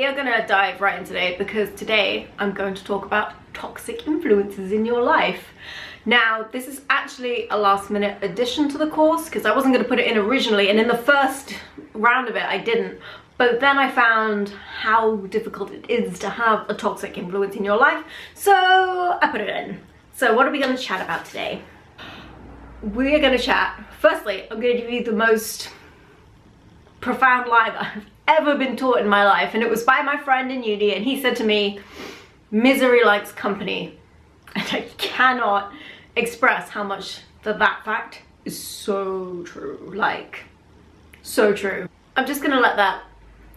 are gonna dive right in today because today I'm going to talk about toxic influences in your life. Now, this is actually a last minute addition to the course because I wasn't going to put it in originally, and in the first round of it I didn't. But then I found how difficult it is to have a toxic influence in your life, so I put it in. So what are we going to chat about today? We are going to chat, firstly, I'm going to give you the most profound lie that I've ever been taught in my life, and it was by my friend in uni, and he said to me, misery likes company. And I cannot express how much that fact is so true, like so true. I'm just gonna let that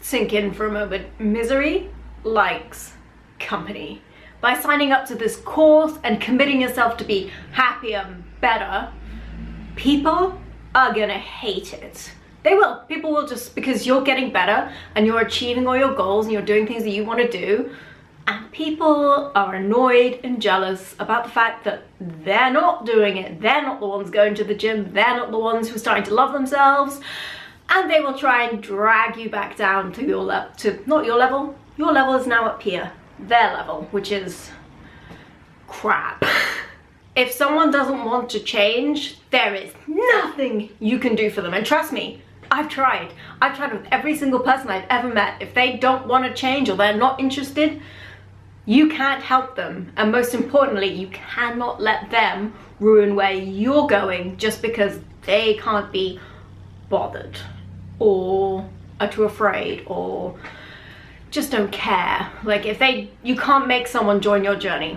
sink in for a moment. Misery likes company. By signing up to this course and committing yourself to be happier, better, people are gonna hate it. They will. People will, just because you're getting better and you're achieving all your goals and you're doing things that you want to do, and people are annoyed and jealous about the fact that they're not doing it. They're not the ones going to the gym. They're not the ones who are starting to love themselves. And they will try and drag you back down to your level, not your level. Your level is now up here. Their level, which is crap. If someone doesn't want to change, there is nothing you can do for them. And trust me, I've tried. I've tried with every single person I've ever met. If they don't want to change or they're not interested, you can't help them, and most importantly, you cannot let them ruin where you're going just because they can't be bothered or are too afraid or just don't care. Like, you can't make someone join your journey.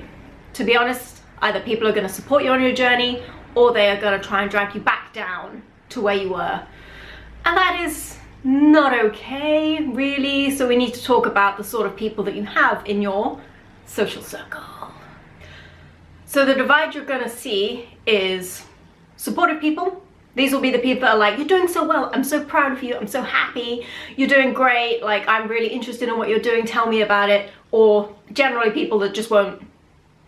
To be honest, either people are going to support you on your journey or they are going to try and drag you back down to where you were. And that is not okay, really. So we need to talk about the sort of people that you have in your social circle. So the divide you're gonna see is supportive people. These will be the people that are like, you're doing so well, I'm so proud of you, I'm so happy, you're doing great, like I'm really interested in what you're doing, tell me about it. Or generally people that just won't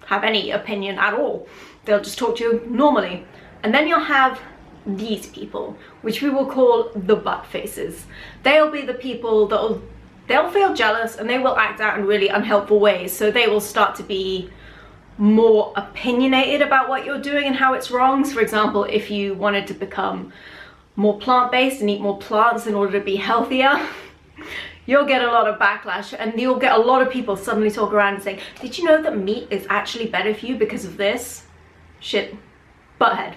have any opinion at all. They'll just talk to you normally. And then you'll have these people, which we will call the butt faces. They'll be the people that they'll feel jealous and they will act out in really unhelpful ways. So they will start to be more opinionated about what you're doing and how it's wrong. So for example, if you wanted to become more plant-based and eat more plants in order to be healthier, you'll get a lot of backlash, and you'll get a lot of people suddenly talk around and saying, did you know that meat is actually better for you because of this? Shit, butthead.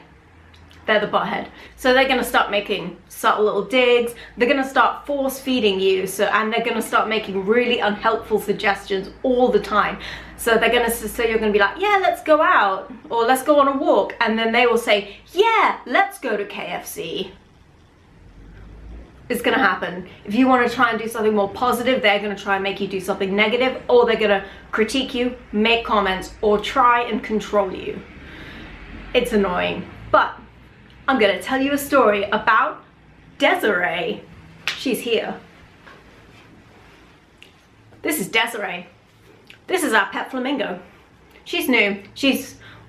They're the butthead. So they're gonna start making subtle little digs. They're gonna start force feeding you. And they're gonna start making really unhelpful suggestions all the time. So you're gonna be like, yeah, let's go out, or let's go on a walk. And then they will say, yeah, let's go to KFC. It's gonna happen. If you wanna try and do something more positive, they're gonna try and make you do something negative, or they're gonna critique you, make comments, or try and control you. It's annoying, but I'm gonna tell you a story about Desiree. She's here. This is Desiree. This is our pet flamingo. She's new.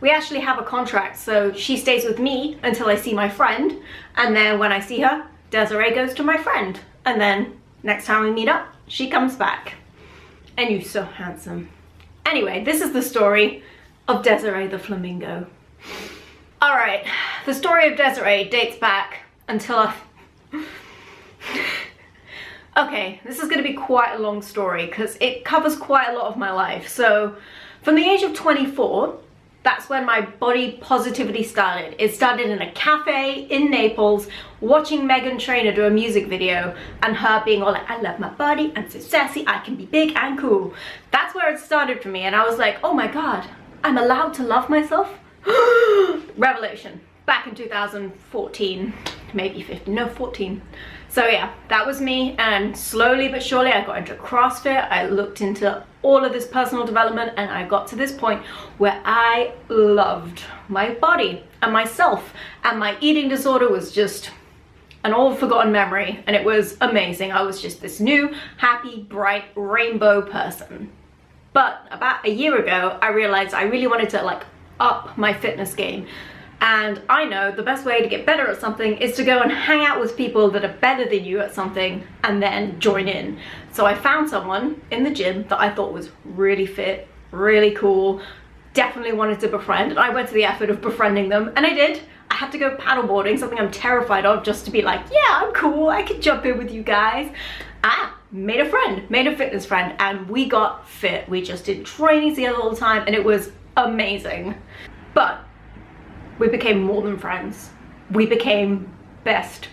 We actually have a contract, so she stays with me until I see my friend, and then when I see her, Desiree goes to my friend, and then next time we meet up, she comes back. And you're so handsome. Anyway, this is the story of Desiree the flamingo. All right, the story of Desiree dates back until okay, this is gonna be quite a long story because it covers quite a lot of my life. So from the age of 24, that's when my body positivity started. It started in a cafe in Naples, watching Meghan Trainor do a music video and her being all like, I love my body, I'm so sassy, I can be big and cool. That's where it started for me, and I was like, oh my God, I'm allowed to love myself? Revelation. Back in 2014, maybe 15, no, 14. So yeah, that was me, and slowly but surely I got into CrossFit. I looked into all of this personal development, and I got to this point where I loved my body and myself, and my eating disorder was just an old forgotten memory, and it was amazing. I was just this new, happy, bright, rainbow person. But about a year ago, I realized I really wanted to like up my fitness game. And I know the best way to get better at something is to go and hang out with people that are better than you at something and then join in. So I found someone in the gym that I thought was really fit, really cool, definitely wanted to befriend, and I went to the effort of befriending them, and I did. I had to go paddleboarding, something I'm terrified of, just to be like, yeah, I'm cool, I can jump in with you guys. Made a friend, made a fitness friend, and we got fit. We just did training together all the time, and it was amazing. But we became more than friends. We became best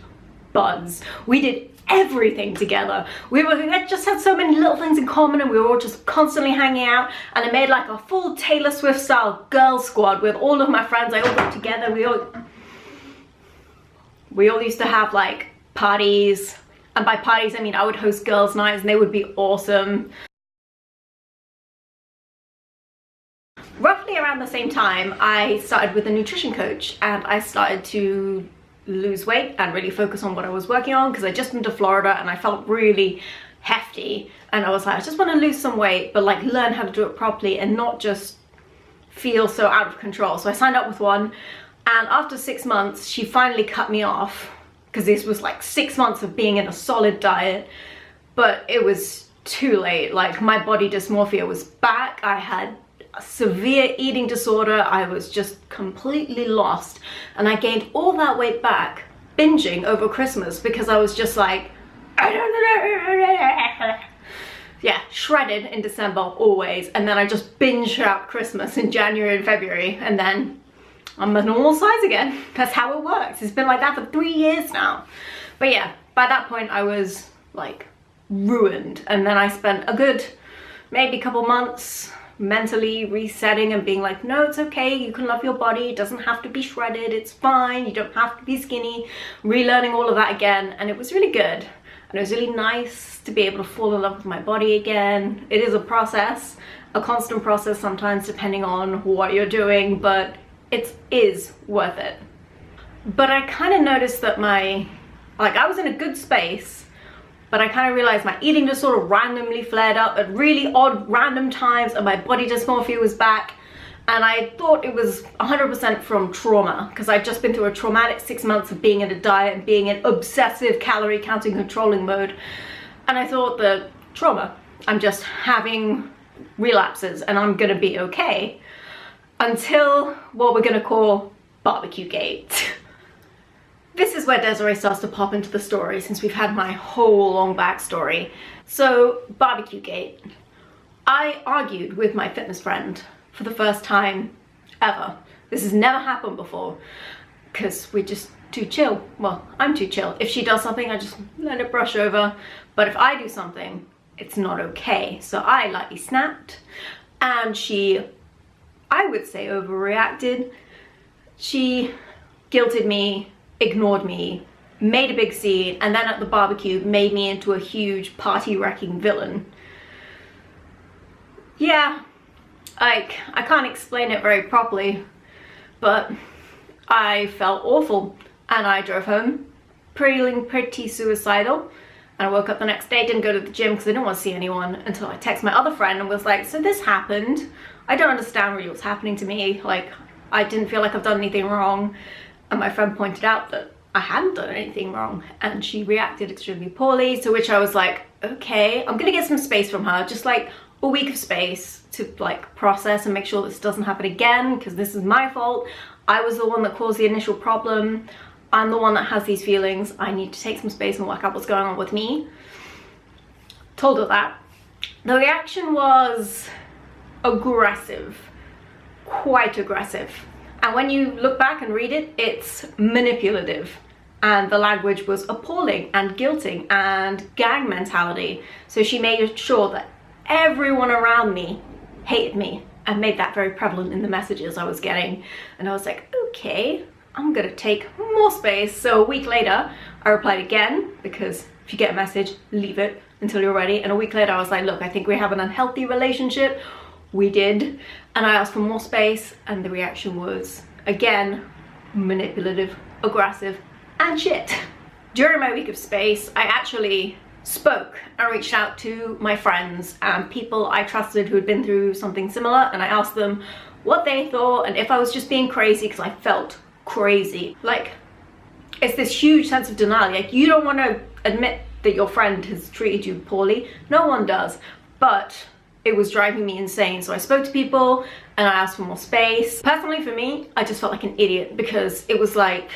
buds. We did everything together. We just had so many little things in common, and we were all just constantly hanging out, and I made like a full Taylor Swift style girl squad with all of my friends. I all got together. We all used to have like parties, and by parties I mean I would host girls' nights, and they would be awesome. Roughly around the same time, I started with a nutrition coach, and I started to lose weight and really focus on what I was working on, because I just moved to Florida and I felt really hefty, and I was like, I just want to lose some weight, but like learn how to do it properly and not just feel so out of control. So I signed up with one, and after 6 months she finally cut me off, because this was like 6 months of being in a solid diet, but it was too late. Like my body dysmorphia was back. I had a severe eating disorder. I was just completely lost, and I gained all that weight back binging over Christmas, because I was just like, I don't know. Yeah, shredded in December always, and then I just binged out Christmas in January and February, and then I'm a normal size again. That's how it works. It's been like that for 3 years now. But yeah, by that point I was like ruined, and then I spent a good maybe couple months mentally resetting and being like, no, it's okay, you can love your body, it doesn't have to be shredded, it's fine, you don't have to be skinny, relearning all of that again. And it was really good, and it was really nice to be able to fall in love with my body again. It is a process, a constant process sometimes, depending on what you're doing, but it is worth it. But I kind of noticed that I was in a good space, but I kind of realized my eating disorder randomly flared up at really odd random times, and my body dysmorphia was back, and I thought it was 100% from trauma, because I'd just been through a traumatic 6 months of being in a diet and being in obsessive calorie counting controlling mode, and I thought that trauma, I'm just having relapses and I'm gonna be okay, until what we're gonna call barbecue gate. This is where Desiree starts to pop into the story, since we've had my whole long backstory. So, barbecue gate. I argued with my fitness friend for the first time ever. This has never happened before, because we're just too chill. Well, I'm too chill. If she does something, I just let it brush over. But if I do something, it's not okay. So I lightly snapped, and she, I would say, overreacted. She guilted me, ignored me, made a big scene, and then at the barbecue made me into a huge party-wrecking villain. Yeah, like, I can't explain it very properly, but I felt awful, and I drove home feeling pretty suicidal, and I woke up the next day, didn't go to the gym because I didn't want to see anyone, until I texted my other friend and was like, so this happened, I don't understand really what's happening to me, like, I didn't feel like I've done anything wrong. And my friend pointed out that I hadn't done anything wrong, and she reacted extremely poorly, to which I was like, okay, I'm gonna get some space from her, just like a week of space to like process and make sure this doesn't happen again, because this is my fault. I was the one that caused the initial problem. I'm the one that has these feelings. I need to take some space and work out what's going on with me. Told her that. The reaction was aggressive, quite aggressive. And when you look back and read it, it's manipulative. And the language was appalling and guilting and gang mentality. So she made sure that everyone around me hated me, and made that very prevalent in the messages I was getting. And I was like, okay, I'm gonna take more space. So a week later, I replied again, because if you get a message, leave it until you're ready. And a week later, I was like, look, I think we have an unhealthy relationship. We did, and I asked for more space, and the reaction was, again, manipulative, aggressive, and shit. During my week of space, I actually spoke and reached out to my friends and people I trusted who had been through something similar, and I asked them what they thought and if I was just being crazy, because I felt crazy. Like, it's this huge sense of denial. Like, you don't want to admit that your friend has treated you poorly. No one does. But it was driving me insane. So I spoke to people and I asked for more space. Personally, for me, I just felt like an idiot, because it was like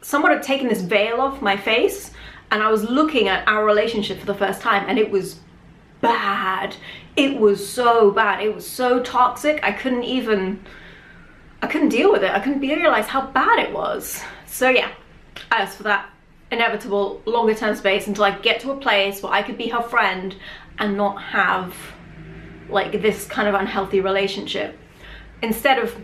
someone had taken this veil off my face and I was looking at our relationship for the first time, and it was bad. It was so bad. It was so toxic. I couldn't deal with it. I couldn't realize how bad it was. So yeah, I asked for that inevitable longer term space until I get to a place where I could be her friend and not have like this kind of unhealthy relationship. Instead of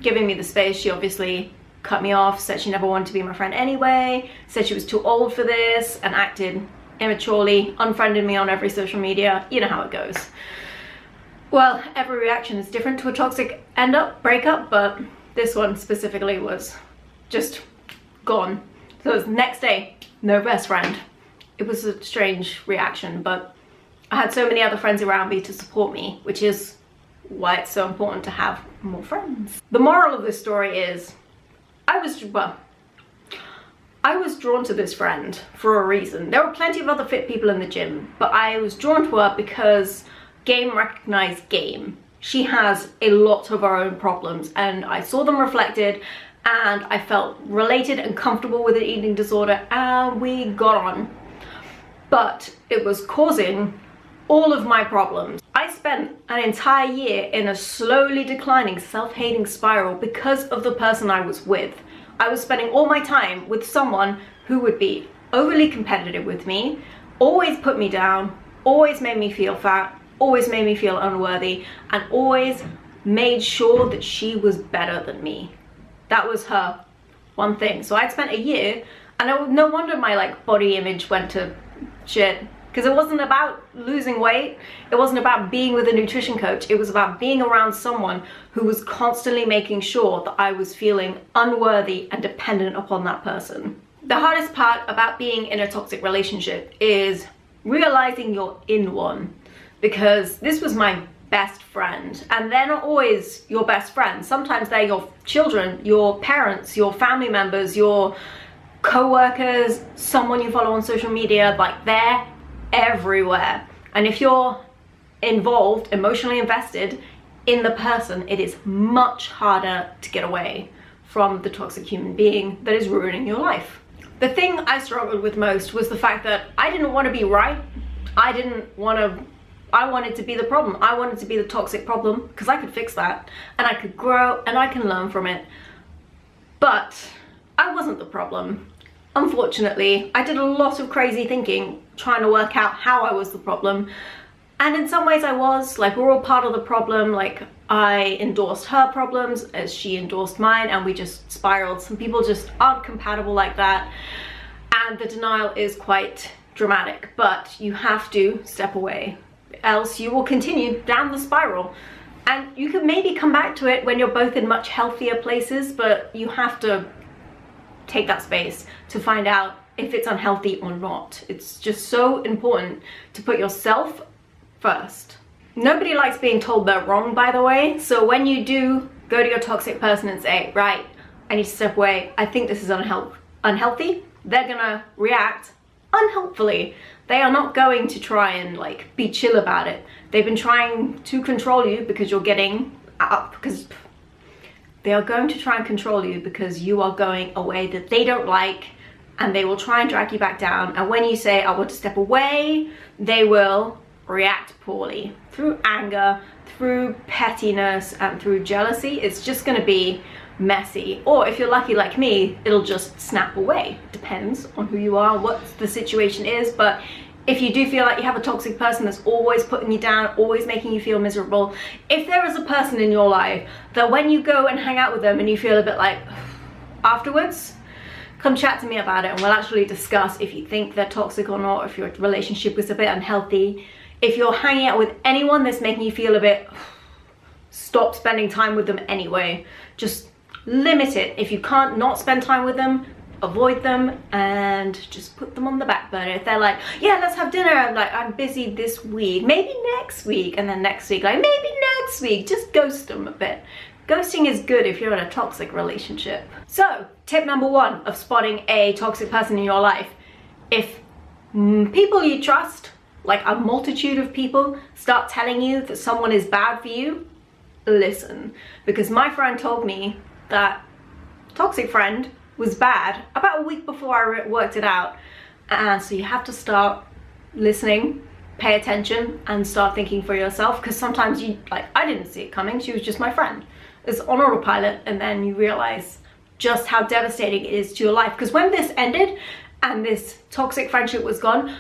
giving me the space, she obviously cut me off, said she never wanted to be my friend anyway, said she was too old for this, and acted immaturely, unfriended me on every social media. You know how it goes. Well, every reaction is different to a toxic breakup, but this one specifically was just gone. So it was the next day, no best friend. It was a strange reaction, but I had so many other friends around me to support me, which is why it's so important to have more friends. The moral of this story is, I was drawn to this friend for a reason. There were plenty of other fit people in the gym, but I was drawn to her because game recognized game. She has a lot of her own problems, and I saw them reflected, and I felt related and comfortable with an eating disorder, and we got on. But it was causing all of my problems. I spent an entire year in a slowly declining self-hating spiral because of the person I was with. I was spending all my time with someone who would be overly competitive with me, always put me down, always made me feel fat, always made me feel unworthy, and always made sure that she was better than me. That was her one thing. So I'd spent a year, and no wonder my like body image went to shit, because it wasn't about losing weight, it wasn't about being with a nutrition coach, it was about being around someone who was constantly making sure that I was feeling unworthy and dependent upon that person. The hardest part about being in a toxic relationship is realizing you're in one, because this was my best friend, and they're not always your best friends. Sometimes they're your children, your parents, your family members, your co-workers, someone you follow on social media. Like, they're everywhere, and if you're involved, emotionally invested in the person, it is much harder to get away from the toxic human being that is ruining your life. The thing I struggled with most was the fact that I didn't want to be right. I wanted to be the problem. I wanted to be the toxic problem, because I could fix that, and I could grow, and I can learn from it. But I wasn't the problem. Unfortunately, I did a lot of crazy thinking trying to work out how I was the problem. And in some ways I was. Like, we're all part of the problem. Like, I endorsed her problems as she endorsed mine, and we just spiraled. Some people just aren't compatible like that. And the denial is quite dramatic, but you have to step away, else you will continue down the spiral. And you can maybe come back to it when you're both in much healthier places, but you have to take that space to find out if it's unhealthy or not. It's just so important to put yourself first. Nobody likes being told they're wrong, by the way. So when you do go to your toxic person and say, right, I need to step away, I think this is unhealthy, they're gonna react unhelpfully. They are not going to try and like be chill about it. They've been trying to control you because you're getting up, because they are going to try and control you because you are going a way that they don't like, and they will try and drag you back down. And when you say, I want to step away, they will react poorly through anger, through pettiness, and through jealousy. It's just going to be messy. Or if you're lucky like me, it'll just snap away. Depends on who you are, what the situation is. But if you do feel like you have a toxic person that's always putting you down, always making you feel miserable, if there is a person in your life that when you go and hang out with them and you feel a bit like afterwards, come chat to me about it, and we'll actually discuss if you think they're toxic or not, if your relationship is a bit unhealthy. If you're hanging out with anyone that's making you feel a bit, stop spending time with them anyway. Just limit it. If you can't not spend time with them, avoid them and just put them on the back burner. If they're like, yeah, let's have dinner, I'm like, I'm busy this week, maybe next week, and then next week, like maybe next week, just ghost them a bit. Ghosting is good if you're in a toxic relationship. So, tip number 1 of spotting a toxic person in your life. If people you trust, like a multitude of people, start telling you that someone is bad for you, listen. Because my friend told me that toxic friend was bad about a week before I worked it out. And so you have to start listening, pay attention, and start thinking for yourself, because sometimes I didn't see it coming. She was just my friend. It's on autopilot, and then you realize just how devastating it is to your life. Because when this ended and this toxic friendship was gone,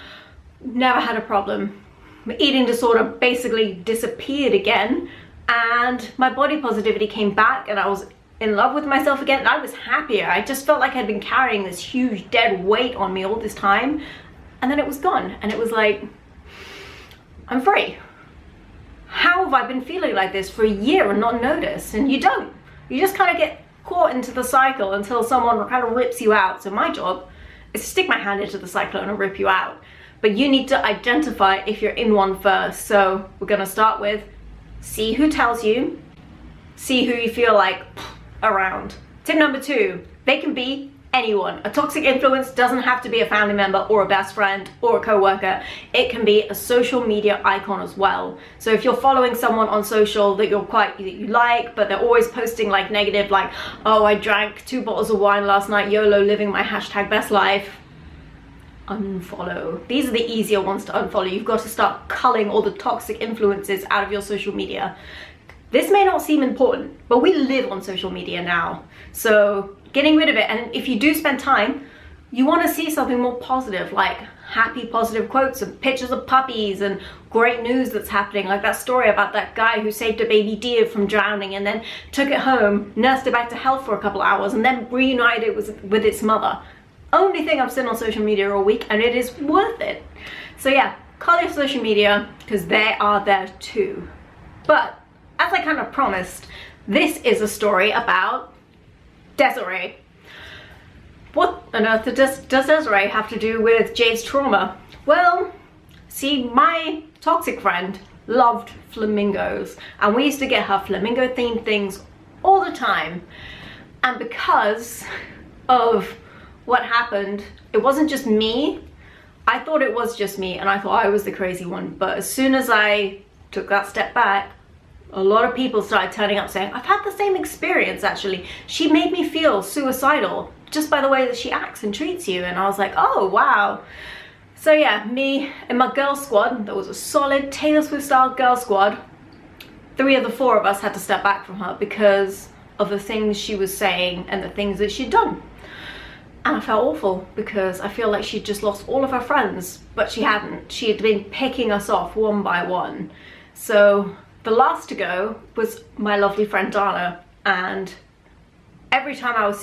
never had a problem. My eating disorder basically disappeared again, and my body positivity came back, and I was in love with myself again, and I was happier. I just felt like I'd been carrying this huge dead weight on me all this time, and then it was gone, and it was like, I'm free. How have I been feeling like this for a year and not noticed? And you don't. You just kind of get caught into the cycle until someone kind of rips you out. So my job is to stick my hand into the cyclone and rip you out. But you need to identify if you're in one first. So we're gonna start with, see who tells you, see who you feel like around. Tip number 2, they can be anyone. A toxic influence doesn't have to be a family member or a best friend or a co-worker. It can be a social media icon as well. So if you're following someone on social that you like, but they're always posting like negative, like, oh, I drank 2 bottles of wine last night, YOLO, living my #best life, unfollow. These are the easier ones to unfollow. You've got to start culling all the toxic influences out of your social media. This may not seem important, but we live on social media now. So getting rid of it, and if you do spend time, you want to see something more positive, like happy positive quotes and pictures of puppies and great news that's happening, like that story about that guy who saved a baby deer from drowning and then took it home, nursed it back to health for a couple hours, and then reunited it with its mother. Only thing I've seen on social media all week, and it is worth it. So yeah, call your social media, because they are there too. But as I kind of promised, this is a story about Desiree. What on earth does Desiree have to do with Jade's trauma? Well, see, my toxic friend loved flamingos, and we used to get her flamingo themed things all the time. And because of what happened, it wasn't just me. I thought it was just me, and I thought I was the crazy one. But as soon as I took that step back, a lot of people started turning up saying, I've had the same experience actually. She made me feel suicidal just by the way that she acts and treats you. And I was like, oh wow. So yeah, me and my girl squad, that was a solid Taylor Swift style girl squad, 3 of the 4 of us had to step back from her because of the things she was saying and the things that she'd done. And I felt awful, because I feel like she'd just lost all of her friends, but she hadn't. She had been picking us off one by one. So the last to go was my lovely friend Dana, and every time I was